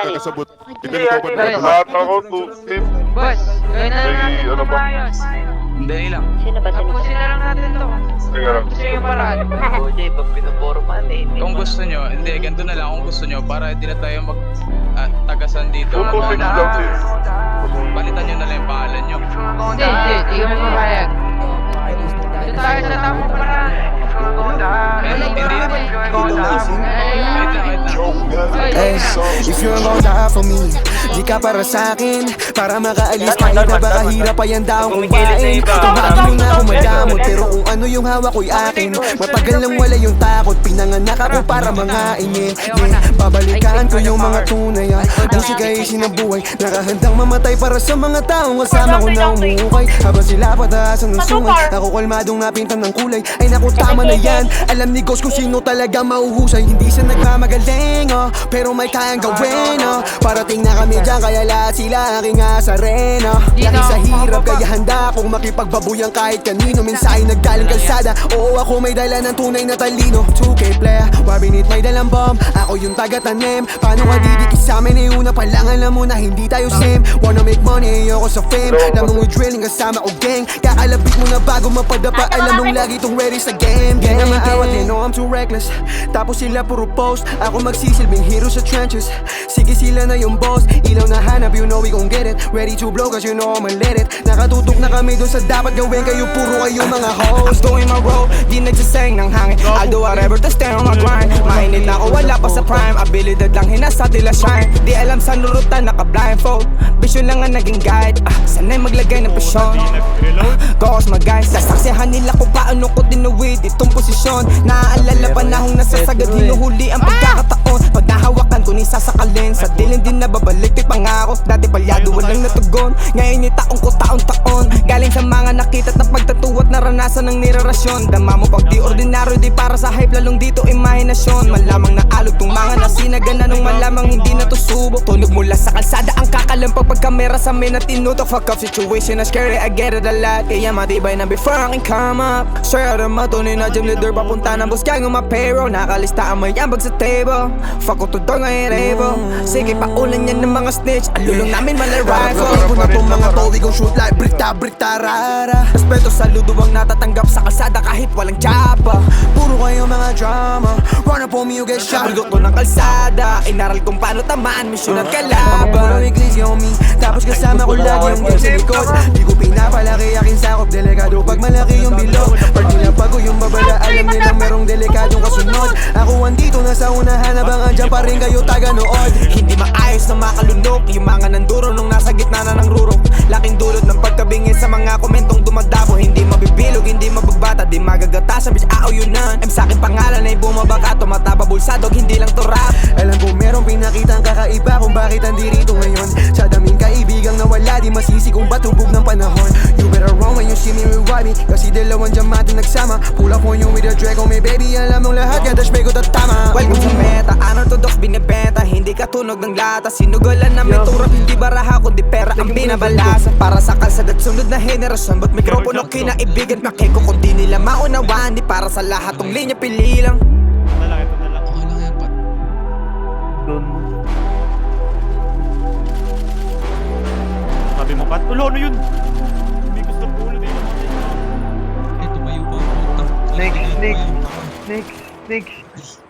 magkakasabot. Hindi ko pa Lahat ako, tip. Boss, gawin na lang natin Ano ito ba? maayos. Dali lang. Sino ba? Tapusin na lang natin to. Teka lang. Gusto yung paraan. Hindi, pag pinapormal eh. Kung gusto nyo, hindi, ganito na lang kung gusto nyo, para hindi na tayo tagasan dito. Tutusin ko lang, tip. Palitan nyo na lang yung pangalan nyo. Hindi, hindi ko mapapayag. Doon tayo sa tamang paraan. Hindi. Wait lang. Hey, if you're gonna die for me, di ka para sa'kin. Para makaalis kahit na baka hirap pa yan daw kung bain. Tumagin mo na ako madamot, pero kung ano yung hawak ko'y akin. Matagal lang wala yung takot, pinanganak ako para mga inye. Babalikan ko yung mga tunay, musika ay sinabuhay. Nakahandang mamatay para sa mga taong kasama ko na umuukay. Habang sila pataasan ng sungay, ako kalmadong napintan ng kulay. Ay naku, tama na yan, alam ni Ghost kung sino talaga mauhusay. Hindi siya nagmamagaling, pero may kayang gawin, parating na kami dyan, kaya lahat sila aking asarena. Laki sa hirap, kaya handa akong makipagbabuyan kahit kanino. Minsan ay nagdalang kalsada, oo ako may dala ng tunay na talino. 2K playa, wabinit may dalang bomb, ako yung taga-tanim. Paano ka didikit sa amin, una pa lang alam mo na hindi tayo same. Wanna make money, ayoko sa fame. Lamang with drilling kasama o gang. Kakalabit mo na bago mapadapa, alam mong lagi tong ready sa game. Gang na maawat, they know I'm too reckless. Tapos sila puro post, ako magsisilbing hero sa trenches. Sige sila na yung boss, ilaw na hanap, you know we gon' get it. Ready to blow cause you know I'ma let it. Nakatutok na kami dun sa dapat gawin, kayo puro kayo mga hoes. I'm doing my role, di nagsasayang ng hangin. I'll do whatever to stay on my grind. Mainit na ako, wala pa sa prime. Abilidad lang hinasa tila shine. Di alam sa nurutan, naka-blindfold. Vision lang ang naging guide. Sanay maglagay ng pasyon. Goals my guys, sasaksihan nila kung paano ko tinuwid itong posisyon. Naaalala panahong nasasagad, hinuhuli ang pagkakataon. Pag nahawakan ko ni sasakalin, sa dilim din nababalik may pangako. Dati palyado walang natugon, ngayon yung taong ko taon-taon. Galing sa mga nakita't na pagtatuwat, naranasan ng nirarasyon. Dama mo pag di ordinaryo, di para sa hype, lalong dito imahinasyon. Malamang naalog tong mga nasinagana nung malamang hindi na to subok. Tunog mula sa kalsada ang kakalampag pagkamera sa amin na tinutok. Fuck up situation na scary, I get it a lot. Kaya matibay na before I can come up. Sir, matunay na gym leader, papunta ng boss gang on my payroll. Nakalista ang may ambag sa table. Fuck ko to door ngayon able. Sige paulan yan ng mga snitch, alulong namin malarifle. Ako na tong mga to, we gon' shoot like brita rara. Respeto saludo ang natatanggap sa kalsada kahit walang tsapa. Puro kayo mga drama, run up on me, you get shot. Pagod ko ng kalsada, inaral kung paano tamaan, misyon at Puro kalaban. iglesia on me, tapos kasama ko lagi yung girl sa likod. Di ko pinapalaki aking sakop, delikado pag malaki yung bilog. Pag nila bago yung babala, alam nilang merong delikadong kasunod. Ako andito na sa unahan, habang andyan pa rin kayo taga-nood. Hindi maayos na makalunok, yung mga nanduro nung nasa gitna na ng rurok. Laking dulot ng pagkabingin sa mga komentong dumadabo. Hindi mabibilog, hindi mabagbata, di magagatasan, bitch auyunan. Sa'kin pangalan ay bumabaka, tumataba bulsadog, hindi lang to rap. Alam ko merong pinakitang kakaiba kung bakit andirito ngayon. Sa daming kaibigang nawala, di masisi kung ba't hubog ng panahon. You better run when you see me revive me, kasi dalawang diamante nagsama. Pull up on you with a Draco, may baby, alam mong lahat yan, dash ko tatama. Welcome sa meta, unorthodox binibenta, hindi katunog ng lata. Sinugalan na may turap, hindi baraha kundi pera ang binabalasa. Para sa kalsada at sunod na henerasyon, ba't mikropono kinaibigan makiko kung di nila maunawaan. Di para sa lahat tong linya pili lang. Ito na lang. Okay lang yan, Pat. Sabi mo, Pat, ulo, ano yun? Hindi gusto ng ulo dito. Eh, tumayo pa. Puta. Next.